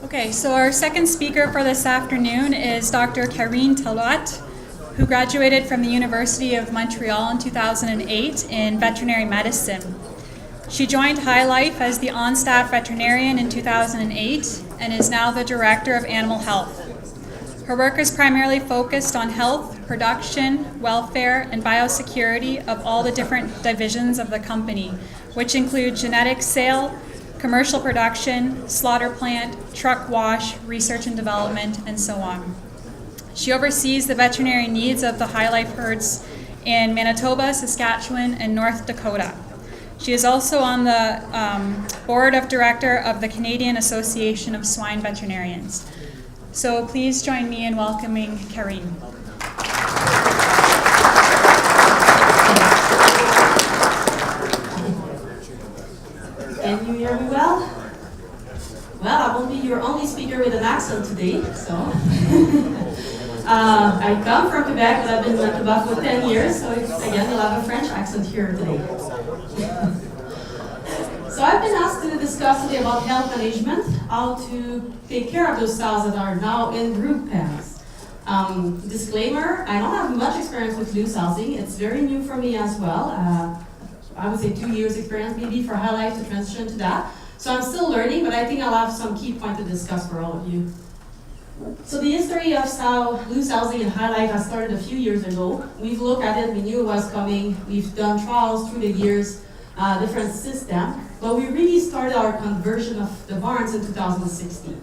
Okay, so our second speaker for this afternoon is Dr. Karine Talbot, who graduated from the University of Montreal in 2008 in veterinary medicine. She joined Hylife as the on-staff veterinarian in 2008 and is now the director of animal health. Her work is primarily focused on health, production, welfare, and biosecurity of all the different divisions of the company, which include genetic sale, commercial production, slaughter plant, truck wash, research and development, and so on. She oversees the veterinary needs of the Hylife herds in Manitoba, Saskatchewan, and North Dakota. She is also on the board of director of the Canadian Association of Swine Veterinarians. So please join me in welcoming Karine. Can you hear me well? Well, I won't be your only speaker with an accent today, so. I come from Quebec, but I've been in Quebec for 10 years, so again, you'll have a French accent here today. So I've been asked to discuss today about health management, how to take care of those sows that are now in group pens. Disclaimer, I don't have much experience with loose housing. It's very new for me as well. I would say 2 years experience maybe for Hylife to transition to that. So I'm still learning, but I think I'll have some key points to discuss for all of you. So the history of loose housing in Hylife has started a few years ago. We've looked at it, we knew it was coming. We've done trials through the years, different systems, but we really started our conversion of the barns in 2016.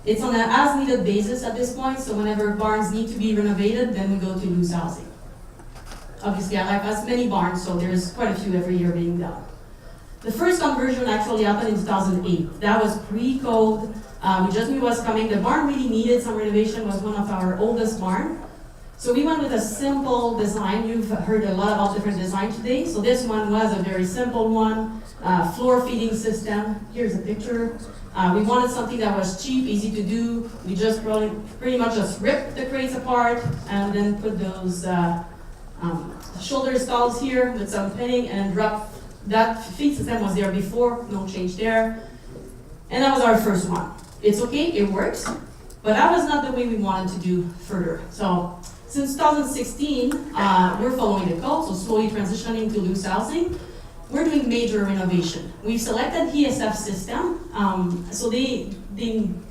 It's on an as-needed basis at this point, so whenever barns need to be renovated, then we go to loose housing. Obviously, Hylife has many barns, so there's quite a few every year being done. The first conversion actually happened in 2008. That was pre-code. We just knew it was coming. The barn really needed some renovation. It was one of our oldest barns. So we went with a simple design. You've heard a lot about different designs today. So this one was a very simple one, floor feeding system. Here's a picture. We wanted something that was cheap, easy to do. We just pretty much just ripped the crates apart and then put those shoulder stalls here with some pinning and drop. That feed system was there before, no change there. And that was our first one. It's okay, it works, but that was not the way we wanted to do further. So since 2016, we're following the code, so slowly transitioning to loose housing. We're doing major renovation. We've selected ESF system, so they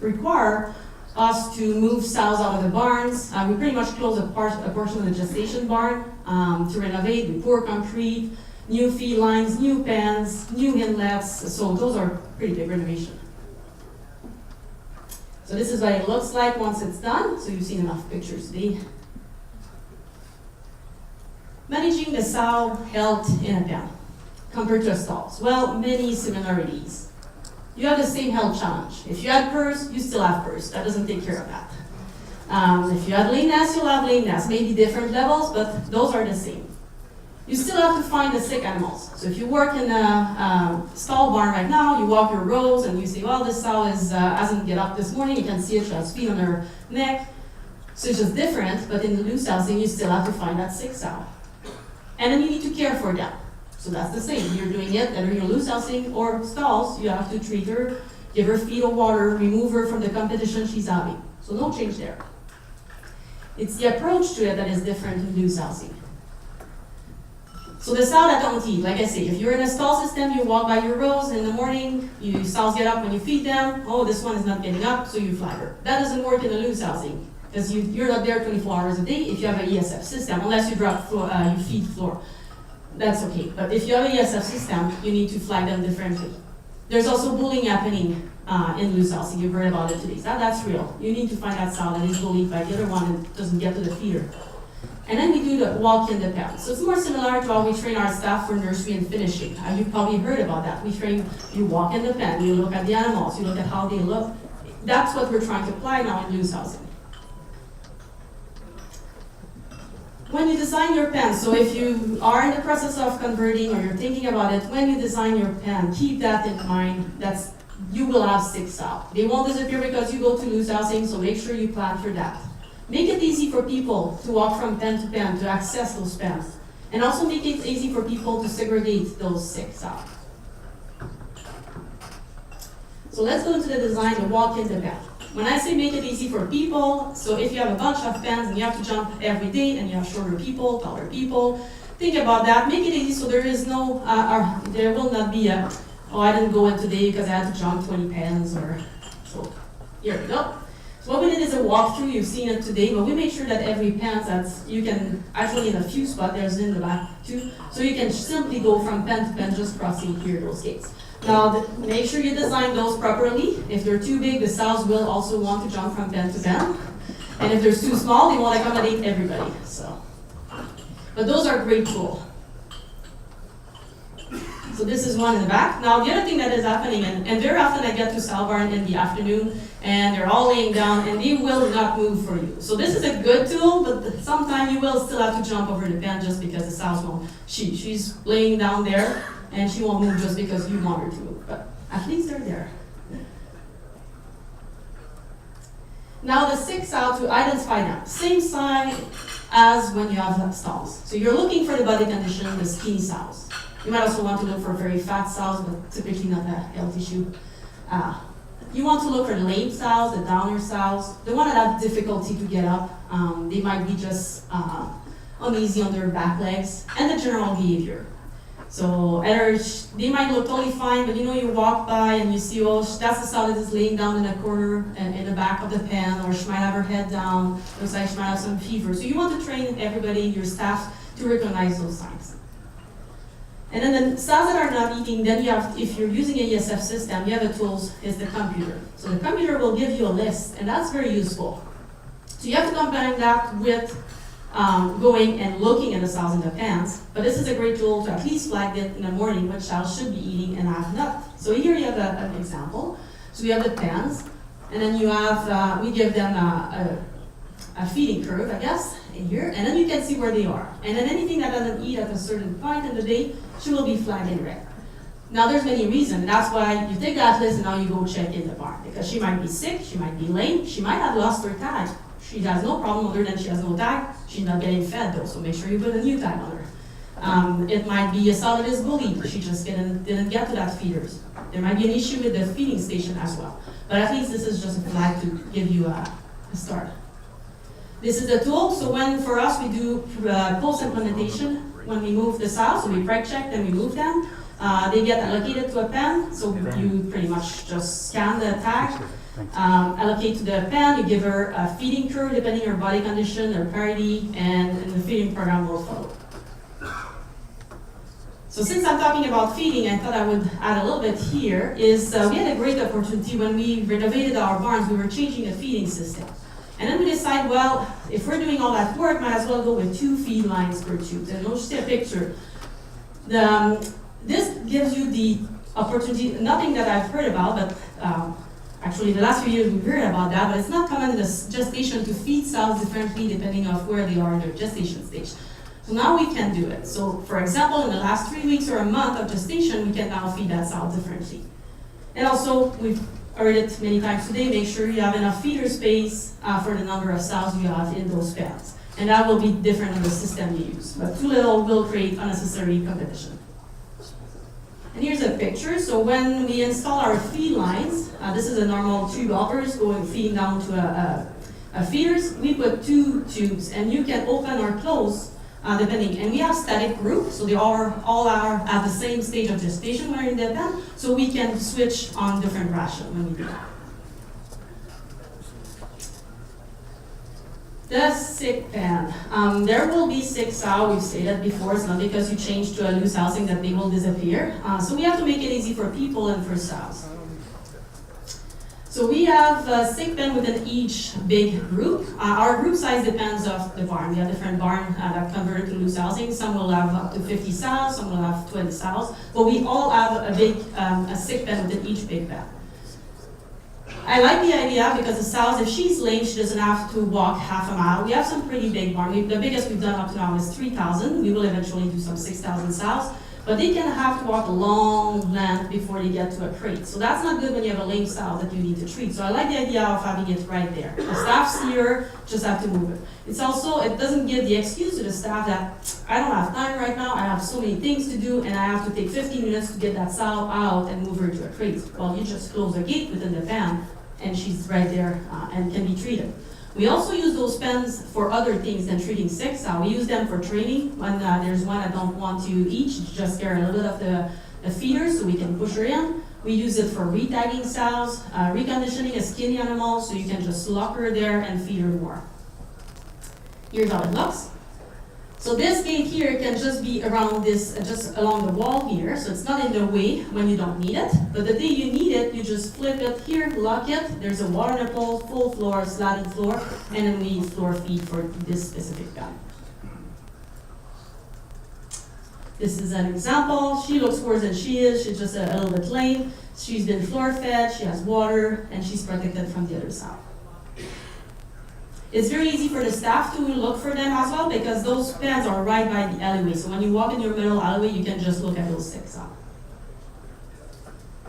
require us to move sows out of the barns. We pretty much close a portion of the gestation barn to renovate. We pour concrete, new feed lines, new pens, new inlets. So those are pretty big renovation. So this is what it looks like once it's done. So you've seen enough pictures today. Managing the sow health in a pen compared to stalls. Well, many similarities. You have the same health challenge. If you had PRRS, you still have PRRS. That doesn't take care of that. If you had lameness, you'll have lameness. Maybe different levels, but those are the same. You still have to find the sick animals. So if you work in a stall barn right now, you walk your rows and you say, well, this sow hasn't get up this morning. You can see it, she has feet on her neck. So it's just different, but in the loose housing, you still have to find that sick sow. And then you need to care for them. So that's the same. You're doing it, whether you're loose housing or stalls, you have to treat her, give her feed or water, remove her from the competition she's having. So no change there. It's the approach to it that is different in loose housing. So the sow that don't eat, like I say, if you're in a stall system, you walk by your rows in the morning, sows get up when you feed them, oh, this one is not getting up, so you flag her. That doesn't work in a loose housing, because you're not there 24 hours a day if you have an ESF system, unless you you feed floor. That's okay, but if you have an ESF system, you need to flag them differently. There's also bullying happening in loose housing. You've heard about it today. That's real. You need to find that sow that is bullied by the other one and doesn't get to the feeder. And then we do the walk in the pen. So it's more similar to how we train our staff for nursery and finishing. You've probably heard about that. You walk in the pen, you look at the animals, you look at how they look. That's what we're trying to apply now in loose housing. When you design your pen, so if you are in the process of converting or you're thinking about it, when you design your pen, keep that in mind. You will have sick sow. They won't disappear because you go to loose housing, so make sure you plan for that. Make it easy for people to walk from pen to pen, to access those pens. And also make it easy for people to segregate those sick sow. So let's go into the design to walk in the pen. When I say make it easy for people, so if you have a bunch of pens and you have to jump every day and you have shorter people, taller people, think about that. Make it easy so there is no, there will not be a, oh, I didn't go in today because I had to jump 20 pens or so. Here we go. So what we did is a walkthrough. You've seen it today, but we made sure that every pen that's, you can actually in a few spots, there's in the back too, so you can simply go from pen to pen just crossing here those gates. Now, make sure you design those properly. If they're too big, the sows will also want to jump from pen to pen. And if they're too small, they won't accommodate everybody. So, but those are great tools. So this is one in the back. Now, the other thing that is happening, and very often I get to sow barn in the afternoon, and they're all laying down, and they will not move for you. So this is a good tool, but sometimes you will still have to jump over the pen just because the sows won't. She's laying down there, and she won't move just because you want her to move. But at least they're there. Now the 6 sow, to identify them. Same sign as when you have stalls. So you're looking for the body condition, the skinny sows. You might also want to look for very fat sows, but typically not a health issue. You want to look for the lame sows, the downer sows, the one that have difficulty to get up. They might be just uneasy on their back legs, and the general behavior. So they might look totally fine, but you walk by and you see, oh, that's the sow that is laying down in a corner and in the back of the pen, or she might have her head down, looks like she might have some fever. So you want to train everybody, your staff, to recognize those signs. And then the sows that are not eating, then you have, if you're using a ESF system, you have the tools, is the computer. So the computer will give you a list, and that's very useful. So you have to combine that with going and looking at the sows in the pens, but this is a great tool to at least flag it in the morning which sows should be eating and have not. So here you have an example. So we have the pens, and then you have, we give them a feeding curve, I guess, in here, and then you can see where they are. And then anything that doesn't eat at a certain point in the day, she will be flagged in red. Now there's many reasons. That's why you take that list and now you go check in the barn, because she might be sick, she might be lame, she might have lost her tag. She has no problem other than she has no tag. She's not getting fed though, so make sure you put a new tag on her. It might be a sow that is bullied. She just didn't get to that feeders. There might be an issue with the feeding station as well. But at least this is just a flag to give you a start. This is the tool. So for us, we do post-implementation. When we move the sows, so we preg check, then we move them. They get allocated to a pen, so you pretty much just scan the tag. Allocate to the pen, you give her a feeding curve depending on her body condition, her parity, and the feeding program will follow. So since I'm talking about feeding, I thought I would add a little bit here, is we had a great opportunity when we renovated our barns, we were changing the feeding system. And then we decided, well, if we're doing all that work, might as well go with 2 feed lines per tube. And you'll see a picture. This gives you the opportunity, nothing that I've heard about, but actually, the last few years we've heard about that, but it's not common in the gestation to feed sows differently depending on where they are in their gestation stage. So now we can do it. So for example, in the last 3 weeks or a month of gestation, we can now feed that sow differently. And also, we've heard it many times today, make sure you have enough feeder space for the number of sows you have in those pens. And that will be different in the system you use. But too little will create unnecessary competition. And here's a picture. So when we install our feed lines, this is a normal tube hoppers feeding down to a feeders. We put 2 tubes, and you can open or close depending. And we have static group, so they all are at the same stage of gestation when they're in the pen, so we can switch on different ration when we do that. The sick pen. There will be sick sow, we've stated before, it's not because you change to a loose housing that they will disappear. So we have to make it easy for people and for sows. So we have a sick pen within each big group. Our group size depends on the barn. We have different barns that converted to loose housing. Some will have up to 50 sows, some will have 20 sows, but we all have a sick pen within each big pen. I like the idea because the sows, if she's lame, she doesn't have to walk half a mile. We have some pretty big barns. The biggest we've done up to now is 3,000. We will eventually do some 6,000 sows. but they can have to walk a long length before they get to a crate. So that's not good when you have a lame sow that you need to treat. So I like the idea of having it right there. The staff see her, just have to move it. It's also, it doesn't give the excuse to the staff that I don't have time right now, I have so many things to do, and I have to take 15 minutes to get that sow out and move her to a crate. Well, you just close the gate within the pen, and she's right there and can be treated. We also use those pens for other things than treating sick sow. We use them for training. When there's one that don't want to eat, just scare a little bit of the feeder so we can push her in. We use it for retagging sows, reconditioning a skinny animal so you can just lock her there and feed her more. Here's how it looks. So this gate here can just be around this, just along the wall here, so it's not in the way when you don't need it. But the day you need it, you just flip it here, lock it. There's a water nipple, full floor, slatted floor, and then we floor feed for this specific pen. This is an example. She looks worse than she is. She's just a little bit lame. She's been floor fed, she has water, and she's protected from the other side. It's very easy for the staff to look for them as well because those pens are right by the alleyway. So when you walk in your middle alleyway, you can just look at those six.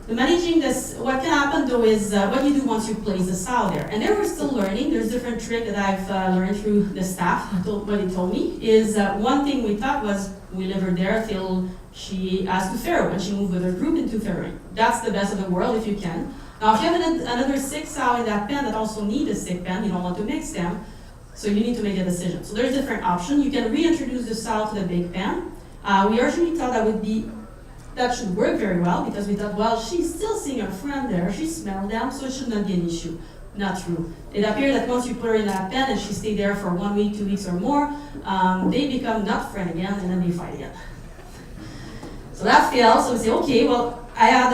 The managing this, what can happen though is what you do once you place the sow there. And there we're still learning. There's different trick that I've learned through the staff. What he told me is one thing we thought was we leave her there till she has to farrow and she moved with her group into farrowing. That's the best of the world if you can. Now, if you have another sick sow in that pen that also need a sick pen, you don't want to mix them, so you need to make a decision. So there's different options. You can reintroduce the sow to the big pen. We originally thought that should work very well because we thought, well, she's still seeing her friend there, she smelled them, so it should not be an issue. Not true. It appears that once you put her in that pen and she stays there for 1 week, 2 weeks or more, they become not friend again and then they fight again. So that failed, so we say, okay, well, I had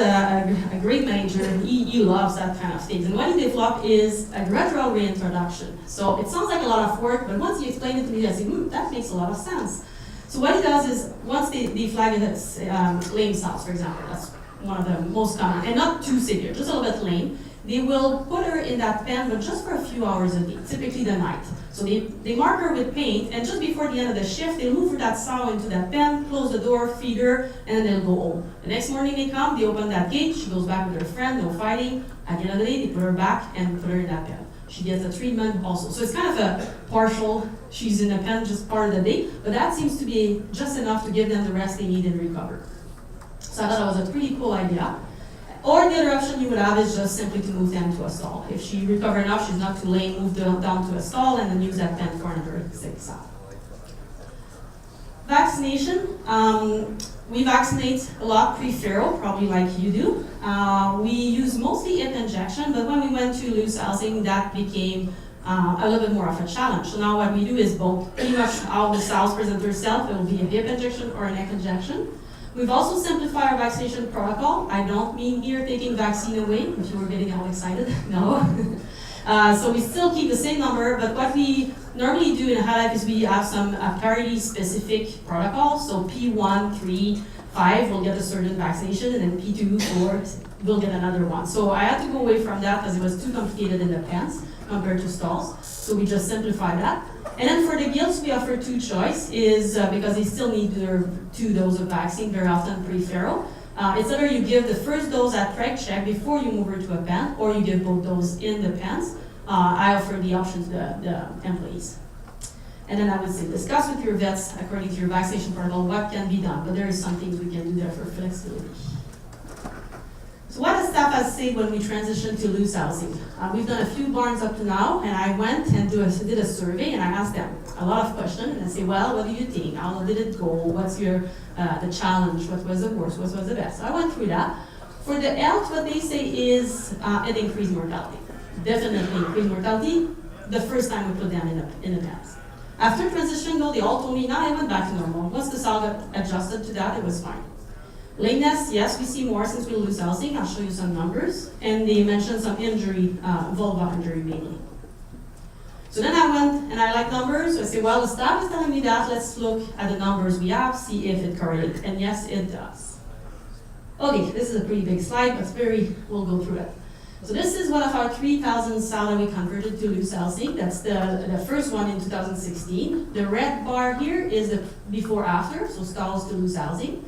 a great manager, and he loves that kind of things. And what he developed is a gradual reintroduction. So it sounds like a lot of work, but once you explain it to me, I say, that makes a lot of sense. So what he does is, once they flag it as lame sows, for example, that's one of the most common, and not too severe, just a little bit lame, they will put her in that pen, but just for a few hours a day, typically the night. So they mark her with paint, and just before the end of the shift, they'll move that sow into that pen, close the door, feed her, and then they'll go home. The next morning they come, they open that gate, she goes back with her friend, no fighting. At the end of the day, they put her back and put her in that pen. She gets a treatment also. So it's kind of a partial, she's in the pen just part of the day, but that seems to be just enough to give them the rest they need and recover. So I thought that was a pretty cool idea. Or the other option you would have is just simply to move them to a stall. If she recovered enough, she's not too late, move them down to a stall and then use that pen for another 6 hours. Vaccination. We vaccinate a lot pre-farrow, probably like you do. We use mostly hip injection, but when we went to loose housing, that became a little bit more of a challenge. So now what we do is both. Pretty much how the sows present herself, it will be a hip injection or a neck injection. We've also simplified our vaccination protocol. I don't mean here taking vaccine away, if you were getting all excited, no. So we still keep the same number, but what we normally do in Hylife is we have some parity-specific protocols. So P1, 3, 5 will get a certain vaccination, and then P2, 4 will get another one. So I had to go away from that because it was too complicated in the pens compared to stalls. So we just simplified that. And then for the gilts, we offer 2 choices, because they still need their 2 doses of vaccine, very often pre-farrow. It's either you give the first dose at preg check before you move her to a pen, or you give both doses in the pens. I offer the option to the employees. And then I would say, discuss with your vets, according to your vaccination protocol, what can be done, but there is some things we can do there for flexibility. So what the staff has said when we transition to loose housing? We've done a few barns up to now, and I went and did a survey, and I asked them a lot of questions, and I say, well, what do you think? How did it go? What's your the challenge? What was the worst? What was the best? So I went through that. For the health, what they say is it increased mortality. Definitely increased mortality the first time we put them in the pens. After transition, though, they all told me, now I went back to normal. Once the sow got adjusted to that, it was fine. Lateness, yes, we see more since we lose housing. I'll show you some numbers. And they mentioned some injury, vulva injury mainly. So then I went and I like numbers. So I say, well, the staff is telling me that. Let's look at the numbers we have, see if it correlates. And yes, it does. Okay, this is a pretty big slide, but we'll go through it. So this is one of our 3,000 sow that we converted to loose housing. That's the first one in 2016. The red bar here is the before-after, so stalls to loose housing.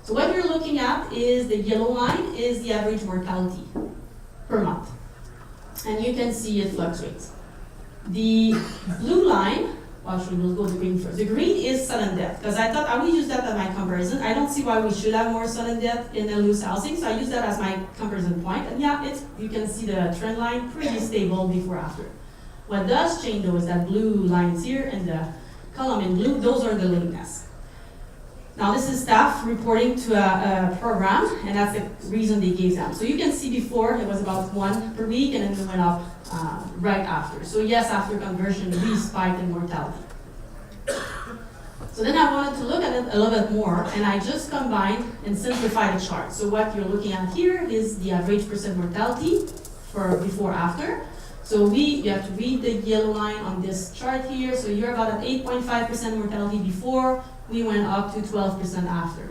So what you're looking at is the yellow line is the average mortality per month. And you can see it fluctuates. The blue line, well, actually we'll go to green first. The green is sudden death, because I thought I would use that as my comparison. I don't see why we should have more sudden death in the loose housing, so I use that as my comparison point. And yeah, you can see the trend line pretty stable before after. What does change though is that blue lines here and the column in blue, those are the lameness. Now this is staff reporting to a program, and that's the reason they gave them. So you can see before it was about 1 per week, and then it went up right after. So yes, after conversion, we spiked in mortality. So then I wanted to look at it a little bit more, and I just combined and simplified the chart. So what you're looking at here is the average percent mortality for before after. So you have to read the yellow line on this chart here. So you're about at 8.5% mortality before. We went up to 12% after.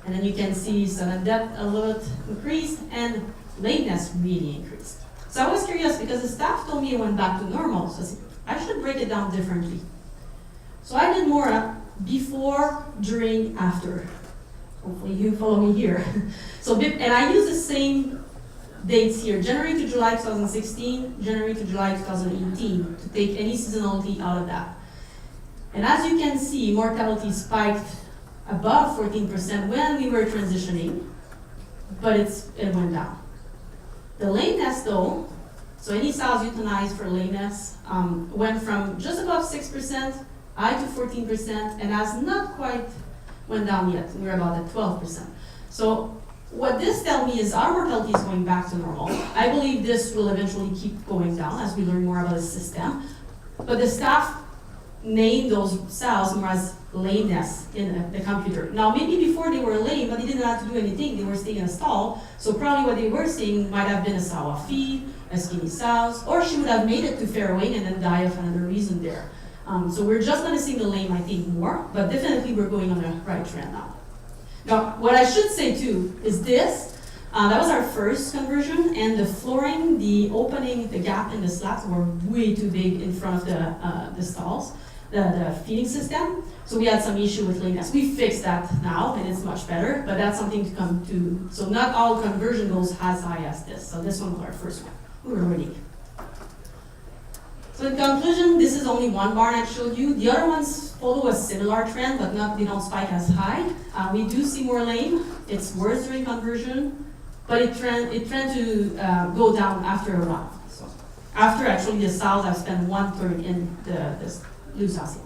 And then you can see sudden death a little bit increased and lateness really increased. So I was curious because the staff told me it went back to normal. So I said, I should break it down differently. So I did more before, during, after. Hopefully you follow me here. And I use the same dates here, January to July 2016, January to July 2018, to take any seasonality out of that. And as you can see, mortality spiked above 14% when we were transitioning, but it went down. The lameness though, so any sows euthanized for lameness went from just above 6% high to 14% and has not quite went down yet. We're about at 12%. So what this tells me is our mortality is going back to normal. I believe this will eventually keep going down as we learn more about the system. But the staff named those sows more as lameness in the computer. Now maybe before they were lame, but they didn't have to do anything. They were staying in a stall. So probably what they were seeing might have been a sow off feed, a skinny sow, or she would have made it to farrowing and then die of another reason there. So we're just noticing the lame, I think, more, but definitely we're going on the right trend now. Now, what I should say too is this. That was our first conversion, and the flooring, the opening, the gap in the slats were way too big in front of the stalls, the feeding system. So we had some issue with lameness. We fixed that now, and it's much better, but that's something to come to. So not all conversion goes as high as this. So this one was our first one. We were ready. So in conclusion, this is only one barn I showed you. The other ones follow a similar trend, but they don't spike as high. We do see more lame. It's worse during conversion, but it trends to go down after a while. So after actually the sows have spent 1/3 in the loose housing.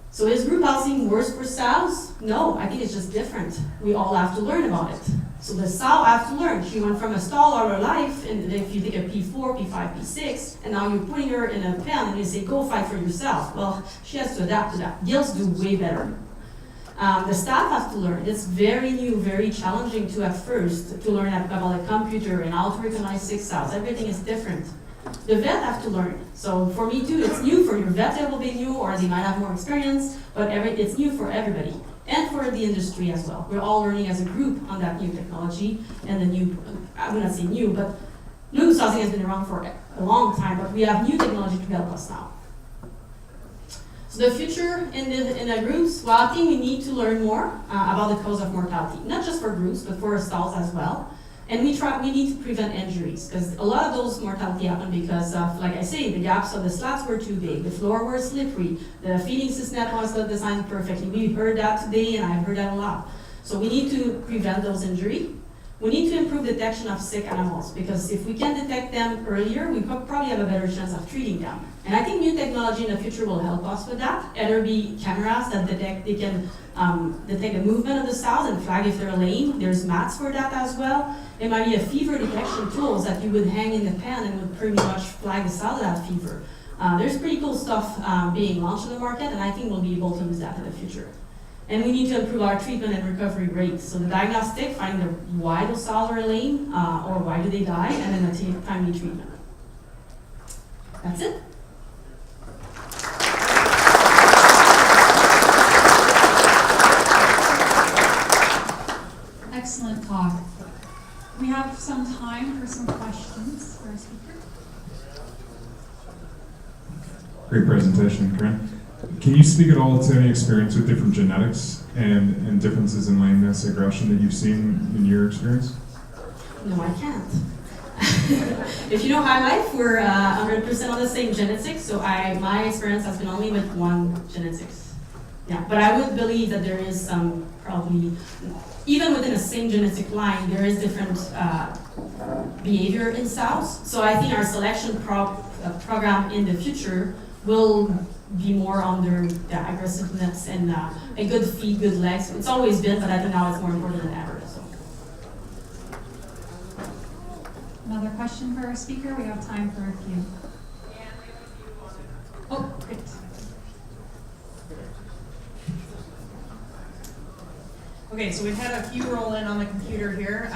So is group housing worse for sows? No, I think it's just different. We all have to learn about it. So the sow have to learn. She went from a stall all her life, and if you take a P4, P5, P6, and now you're putting her in a pen and you say, go fight for yourself. Well, she has to adapt to that. Gills do way better. The staff have to learn. It's very new, very challenging to at first to learn about a computer and how to recognize 6 sows. Everything is different. The vet have to learn. So for me too, it's new for your vet. It will be new, or they might have more experience, but it's new for everybody. And for the industry as well. We're all learning as a group on that new technology and the new, I would not say new, but loose housing has been around for a long time, but we have new technology to help us now. So the future in the groups, well, I think we need to learn more about the cause of mortality, not just for groups, but for stalls as well. And we need to prevent injuries, because a lot of those mortality happen because of, like I say, the gaps of the slats were too big, the floor was slippery, the feeding system was not designed perfectly. We heard that today, and I've heard that a lot. So we need to prevent those injuries. We need to improve detection of sick animals, because if we can detect them earlier, we probably have a better chance of treating them. And I think new technology in the future will help us with that. Either be cameras that detect the movement of the sows and flag if they're lame. There's mats for that as well. It might be a fever detection tools that you would hang in the pen and would pretty much flag the sow that have fever. There's pretty cool stuff being launched in the market, and I think we'll be able to use that in the future. And we need to improve our treatment and recovery rates. So the diagnostic, finding why those sows are lame, or why do they die, and then the timely treatment. That's it. Excellent talk. We have some time for some questions for our speaker. Great presentation, Karine. Can you speak at all to any experience with different genetics and differences in lameness, aggression that you've seen in your experience? No, I can't. If you know Hylife, we're 100% on the same genetics, so my experience has been only with one genetics. Yeah, but I would believe that there is some probably, even within the same genetic line, there is different behavior in sows. So I think our selection program in the future will be more under aggressiveness and a good feed, good legs. It's always been, but I think now it's more important than ever. So. Another question for our speaker? We have time for a few. Oh, great. Okay, so we've had a few roll in on the computer here.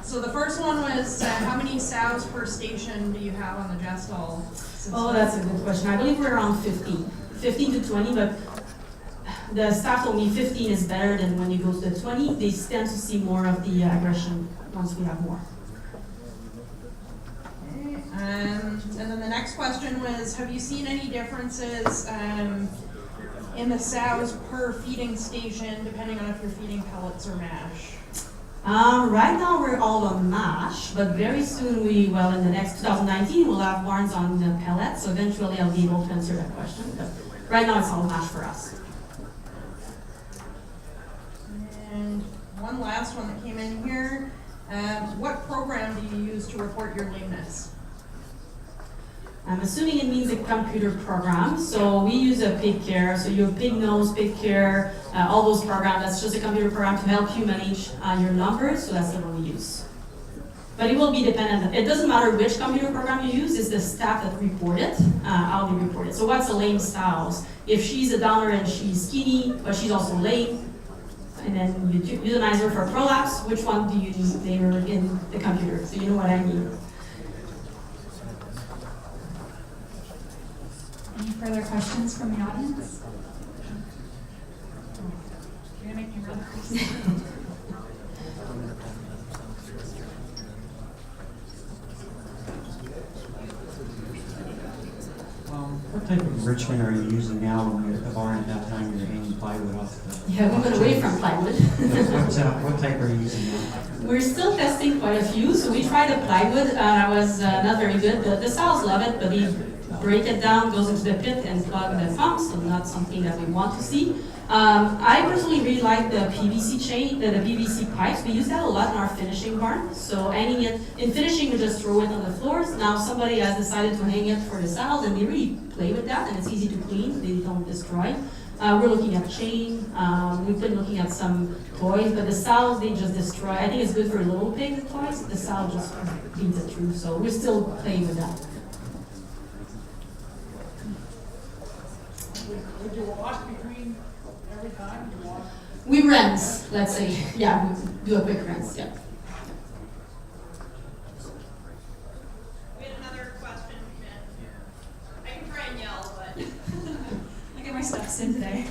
So the first one was how many sows per station do you have on the gestall system? Oh, that's a good question. I believe we're around 15 to 20, but the staff told me 15 is better than when you go to the 20. They tend to see more of the aggression once we have more. Okay, and then the next question was, have you seen any differences in the sows per feeding station, depending on if you're feeding pellets or mash? Right now we're all on mash, but very soon in the next 2019, we'll have barns on the pellets, so eventually I'll be able to answer that question. But right now it's all mash for us. And one last one that came in here. What program do you use to report your lameness? I'm assuming it means a computer program. So we use a pig care. So you have pig nose, pig care, all those programs. That's just a computer program to help you manage your numbers. So that's the one we use. But it will be dependent. It doesn't matter which computer program you use. It's the staff that report it, how they report it. So what's a lame sow? If she's a downer and she's skinny, but she's also lame, and then you euthanize her for prolapse, which one do you use there in the computer? So you know what I mean. Any further questions from the audience? You're gonna make me run. What type of enrichment are you using now when you're at the barn at that time you're hanging plywood off the... Yeah, we went away from plywood. What type are you using now? We're still testing quite a few. So we tried the plywood. That was not very good. The sows love it, but they break it down, goes into the pit, and plug the pump. So not something that we want to see. I personally really like the PVC chain, the PVC pipes. We use that a lot in our finishing barn. So hanging it, in finishing we just throw it on the floors. Now somebody has decided to hang it for the sows and they really play with that and it's easy to clean, they don't destroy. We're looking at chain, we've been looking at some toys, but the sows they just destroy. I think it's good for little pig toys, the sow just beats it through. So we're still playing with that. Would you wash between every time you wash? We rinse, let's say. Yeah, we do a quick rinse, yeah. We had another question. I can try and yell, but... I get my steps in today.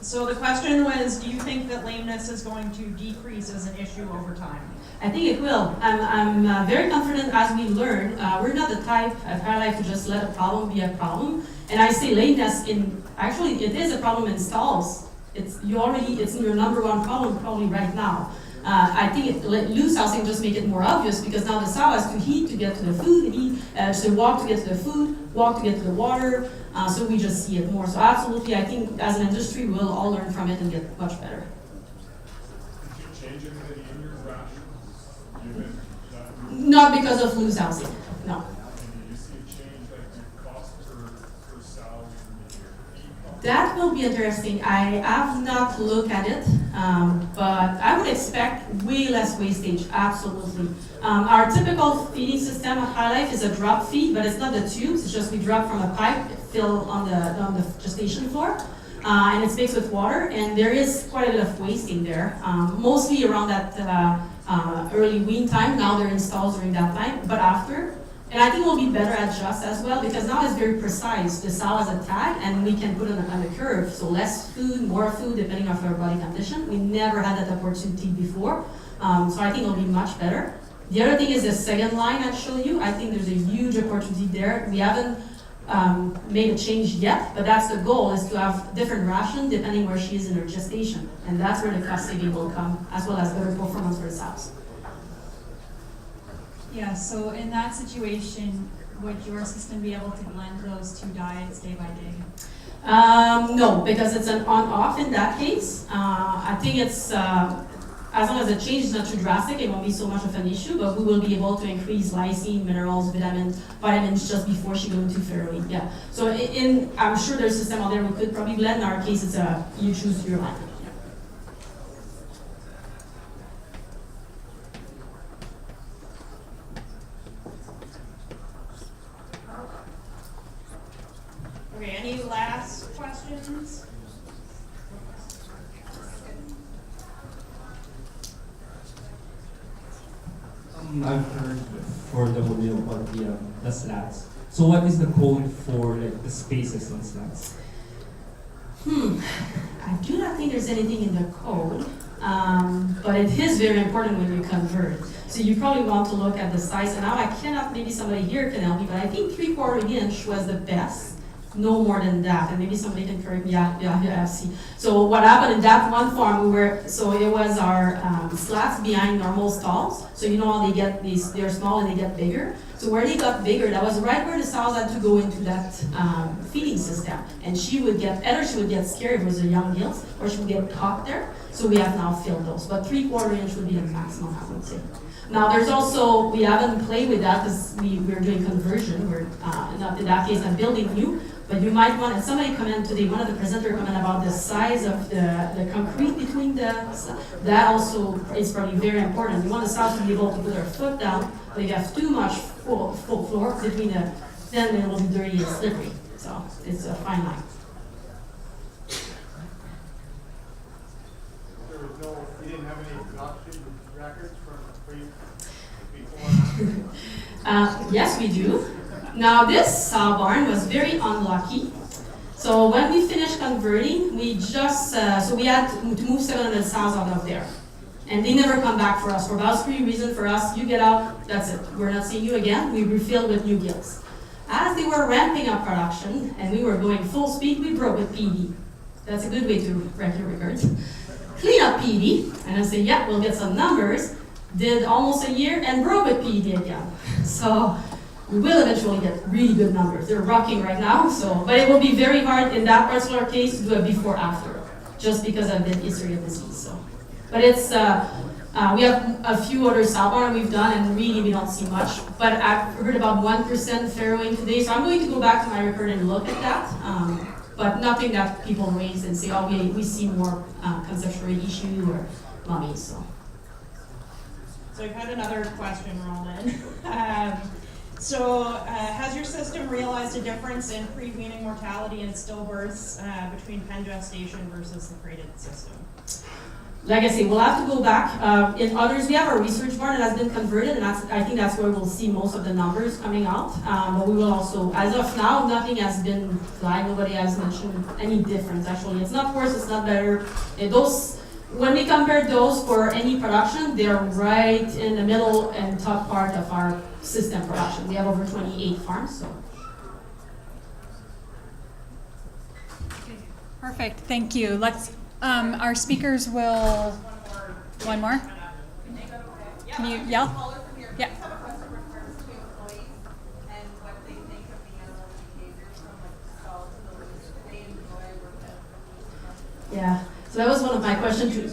So the question was, do you think that lameness is going to decrease as an issue over time? I think it will. I'm very confident as we learn. We're not the type at Hylife to just let a problem be a problem. And I say lameness actually it is a problem in stalls. It's your number one problem probably right now. I think loose housing just make it more obvious because now the sow has to eat to get to the food, walk to get to the food, walk to get to the water. So we just see it more. So absolutely, I think as an industry, we'll all learn from it and get much better. Did you change anything in your ration? Not because of loose housing, no. And you see a change like your cost per sow in your feed? That will be interesting. I have not looked at it, but I would expect way less wastage, absolutely. Our typical feeding system at Hylife is a drop feed, but it's not the tubes, it's just we drop from a pipe, fill on the gestation floor, and it's mixed with water, and there is quite a bit of wasting there, mostly around that early wean time. Now they're installed during that time, but after. And I think we'll be better at adjust as well because now it's very precise. The sow has a tag and we can put it on the curve. So less food, more food, depending on our body condition. We never had that opportunity before. So I think it'll be much better. The other thing is the second line I showed you. I think there's a huge opportunity there. We haven't made a change yet, but that's the goal, is to have different ration depending where she is in her gestation. And that's where the cost saving will come, as well as better performance for the sows. Yeah, so in that situation, would your system be able to blend those two diets day by day? No, because it's an on-off in that case. I think it's, as long as the change is not too drastic, it won't be so much of an issue, but we will be able to increase lysine, minerals, vitamins just before she goes into farrowing. Yeah. So I'm sure there's a system out there we could probably blend. In our case, it's you choose your line. Okay, any last questions? I've heard for the module about the slats. So what is the code for like the spaces on slats? I do not think there's anything in the code, but it is very important when you convert. So you probably want to look at the size. And now I cannot, maybe somebody here can help me, but I think 3/4 inch was the best. No more than that, and maybe somebody can correct me. Yeah, I see. So what happened in that one farm, so it was our slats behind normal stalls. So you know how they're small and they get bigger. So where they got bigger, that was right where the sows had to go into that feeding system. And either she would get scared if it was a young gilt, or she would get caught there. So we have now filled those. But 3/4 inch would be the maximum, I would say. Now there's also, we haven't played with that because we're doing conversion. We're not in that case, I'm building new. But you might want, and somebody commented today, one of the presenters commented about the size of the concrete between that also is probably very important. You want the sows to be able to put their foot down, but if you have too much full floor between then it will be dirty and slippery. So it's a fine line. You didn't have any production records from before? Yes, we do. Now this sow barn was very unlucky. So when we finished converting, we just, so we had to move 700 sows out of there. And they never come back for us for about 3 reasons. For us, you get out, that's it. We're not seeing you again. We refilled with new gilts. As they were ramping up production and we were going full speed, we broke with PD. That's a good way to wreck your records. Clean up PD, and I say, yeah, we'll get some numbers. Did almost a year and broke with PD again. So we will eventually get really good numbers. They're rocking right now, but it will be very hard in that particular case to do a before-after, just because of the history of disease. So, but it's we have a few other sow barn we've done, and really we don't see much. But I've heard about 1% farrowing today, so I'm going to go back to my record and look at that. But nothing that people raise and say, oh, we see more conceptual issue or mummies. So I've had another question roll in. Has your system realized a difference in pre-weaning mortality and stillbirths between pen gestation versus the crated system? Like I say, we'll have to go back. In others, we have our research barn that has been converted, and I think that's where we'll see most of the numbers coming out. But we will also, as of now, nothing has been flagged. Nobody has mentioned any difference, actually. It's not worse, it's not better. When we compare those for any production, they're right in the middle and top part of our system production. We have over 28 farms, so. Perfect, thank you. Our speakers will, one more? Can you yell? Yeah. Yeah, so that was one of my questions too.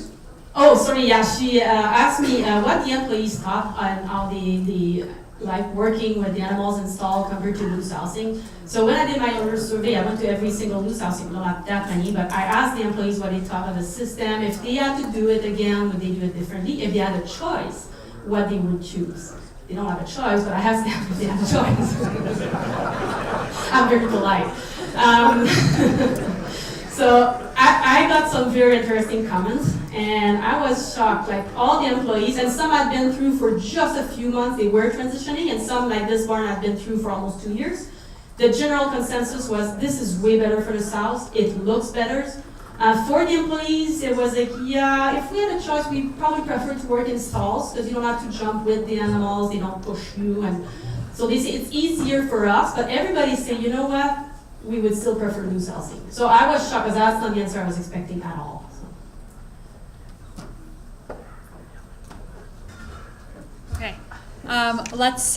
Oh, sorry, yeah, she asked me what the employees thought on how they like working with the animals installed compared to loose housing. So when I did my owner survey, I went to every single loose housing, not that many, but I asked the employees what they thought of the system. If they had to do it again, would they do it differently? If they had a choice, what they would choose. They don't have a choice, but I asked them if they had a choice. I'm very polite. So I got some very interesting comments, and I was shocked. Like all the employees, and some had been through for just a few months, they were transitioning, and some, like this barn, had been through for almost 2 years. The general consensus was this is way better for the sows. It looks better. For the employees, said was like, yeah, if we had a choice, we probably prefer to work in stalls because you don't have to jump with the animals, they don't push you, and so they say it's easier for us. But everybody say, you know what, we would still prefer loose housing. So I was shocked because that's not the answer I was expecting at all. So. Okay. Let's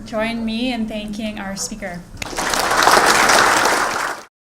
join me in thanking our speaker.